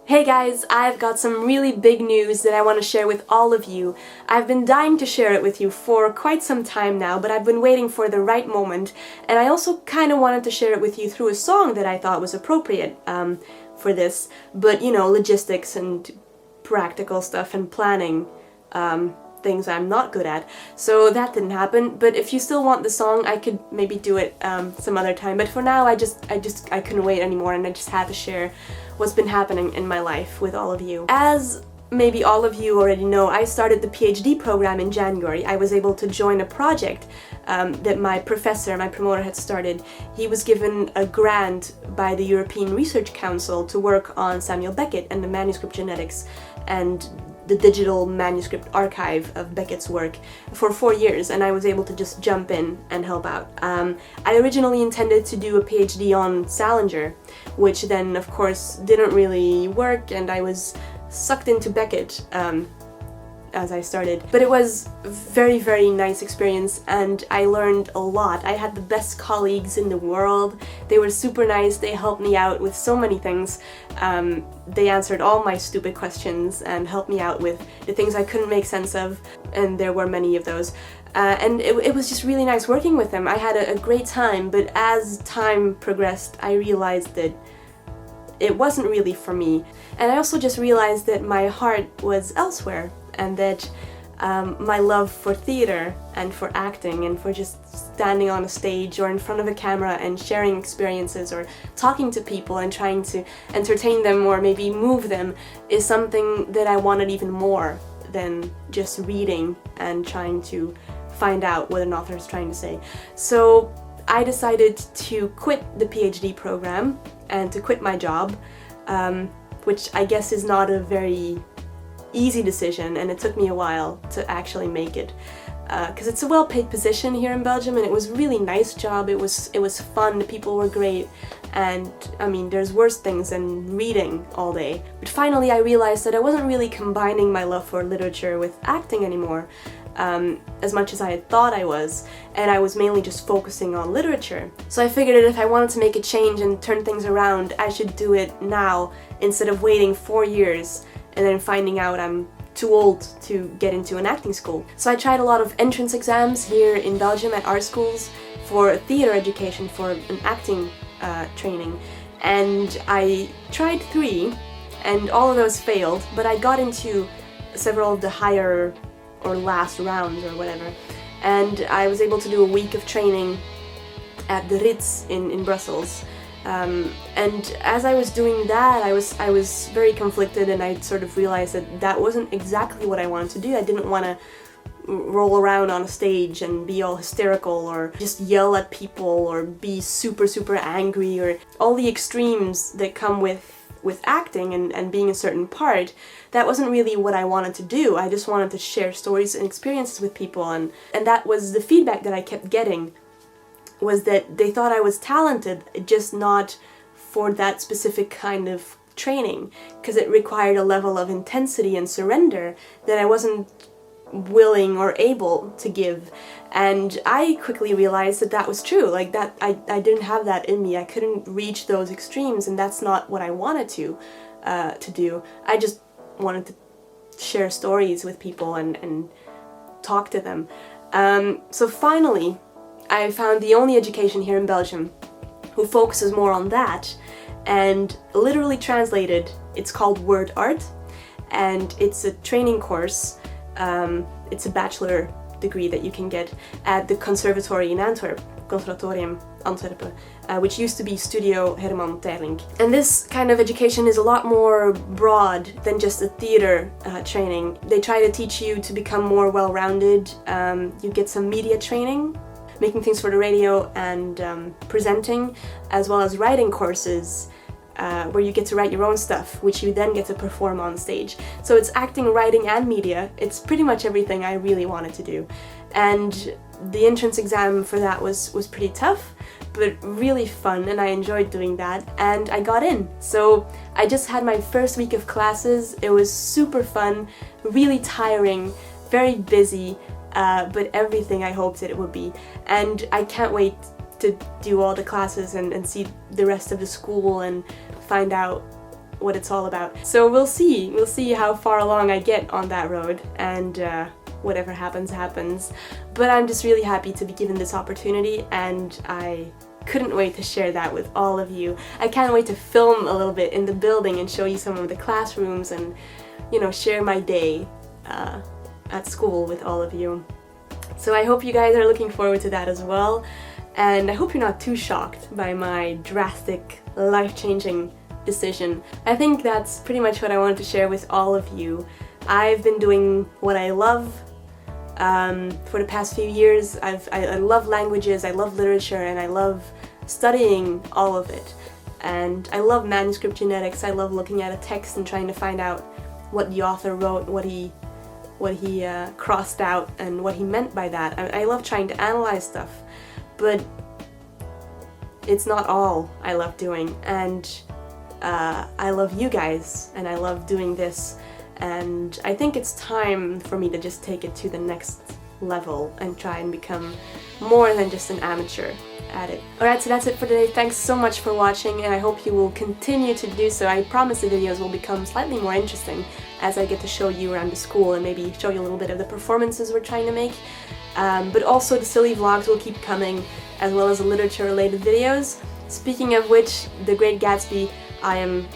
Hey guys, I've got some really big news that I want to share with all of you. I've been dying to share it with you for quite some time now, but I've been waiting for the right moment, and I also kind of wanted to share it with you through a song that I thought was appropriate for this, but you know, logistics and practical stuff and planning, things I'm not good at, so that didn't happen. But if you still want the song, I could maybe do it some other time, but for now I couldn't wait anymore, and I just had to share what's been happening in my life with all of you. As maybe all of you already know, I started the PhD program in January. I was able to join a project that my professor, my promoter, had started. He was given a grant by the European Research Council to work on Samuel Beckett and the manuscript genetics and the digital manuscript archive of Beckett's work for 4 years, and I was able to just jump in and help out. I originally intended to do a PhD on Salinger, which then of course didn't really work, and I was sucked into Beckett as I started. But it was a very, very nice experience, and I learned a lot. I had the best colleagues in the world. They were super nice, they helped me out with so many things. They answered all my stupid questions and helped me out with the things I couldn't make sense of, and there were many of those. And it was just really nice working with them. I had a great time, but as time progressed, I realized that it wasn't really for me. And I also just realized that my heart was elsewhere, and that my love for theater and for acting and for just standing on a stage or in front of a camera and sharing experiences or talking to people and trying to entertain them or maybe move them is something that I wanted even more than just reading and trying to find out what an author is trying to say. So I decided to quit the PhD program and to quit my job, which I guess is not a very easy decision, and it took me a while to actually make it, because it's a well-paid position here in Belgium, and it was a really nice job. It was fun, the people were great, and I mean, there's worse things than reading all day. But finally I realized that I wasn't really combining my love for literature with acting anymore, as much as I had thought I was, and I was mainly just focusing on literature. So I figured that if I wanted to make a change and turn things around, I should do it now instead of waiting 4 years and then finding out I'm too old to get into an acting school. So I tried a lot of entrance exams here in Belgium at art schools for theater education, for an acting training, and I tried 3, and all of those failed, but I got into several of the higher or last rounds or whatever, and I was able to do a week of training at the Ritz in Brussels. And as I was doing that, I was very conflicted, and I sort of realized that that wasn't exactly what I wanted to do. I didn't want to roll around on a stage and be all hysterical or just yell at people or be super, super angry, or all the extremes that come with acting and being a certain part. That wasn't really what I wanted to do. I just wanted to share stories and experiences with people, and that was the feedback that I kept getting, was that they thought I was talented, just not for that specific kind of training, because it required a level of intensity and surrender that I wasn't willing or able to give. And I quickly realized that that was true, like that I didn't have that in me. I couldn't reach those extremes, and that's not what I wanted to do. I just wanted to share stories with people and talk to them. So finally I found the only education here in Belgium who focuses more on that, and literally translated, it's called Word Art, and it's a training course. It's a bachelor degree that you can get at the conservatory in Antwerp, Conservatorium Antwerpen, which used to be Studio Herman Terling. And this kind of education is a lot more broad than just a theater training. They try to teach you to become more well-rounded. You get some media training, making things for the radio and presenting, as well as writing courses where you get to write your own stuff, which you then get to perform on stage. So it's acting, writing, and media. It's pretty much everything I really wanted to do. And the entrance exam for that was pretty tough, but really fun, and I enjoyed doing that, and I got in. So I just had my first week of classes. It was super fun, really tiring, very busy, but everything I hoped that it would be. And I can't wait to do all the classes and see the rest of the school and find out what it's all about. So we'll see how far along I get on that road, and whatever happens, happens. But I'm just really happy to be given this opportunity, and I couldn't wait to share that with all of you. I can't wait to film a little bit in the building and show you some of the classrooms and, you know, share my day at school with all of you. So I hope you guys are looking forward to that as well, and I hope you're not too shocked by my drastic, life-changing decision. I think that's pretty much what I wanted to share with all of you. I've been doing what I love for the past few years. I love languages, I love literature, and I love studying all of it. And I love manuscript genetics. I love looking at a text and trying to find out what the author wrote, what he crossed out, and what he meant by that. I love trying to analyze stuff, but it's not all I love doing. And I love you guys, and I love doing this, and I think it's time for me to just take it to the next level and try and become more than just an amateur at it. Alright, so that's it for today. Thanks so much for watching, and I hope you will continue to do so. I promise the videos will become slightly more interesting as I get to show you around the school and maybe show you a little bit of the performances we're trying to make. But also the silly vlogs will keep coming, as well as the literature-related videos. Speaking of which, The Great Gatsby, I am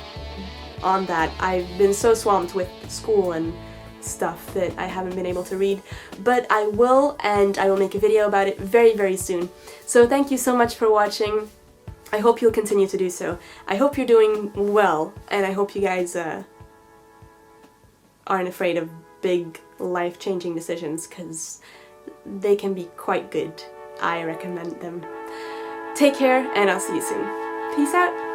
on that. I've been so swamped with school and stuff that I haven't been able to read, but I will, and I will make a video about it very, very soon. So thank you so much for watching. I hope you'll continue to do so. I hope you're doing well, and I hope you guys aren't afraid of big, life-changing decisions, because they can be quite good. I recommend them. Take care, and I'll see you soon. Peace out!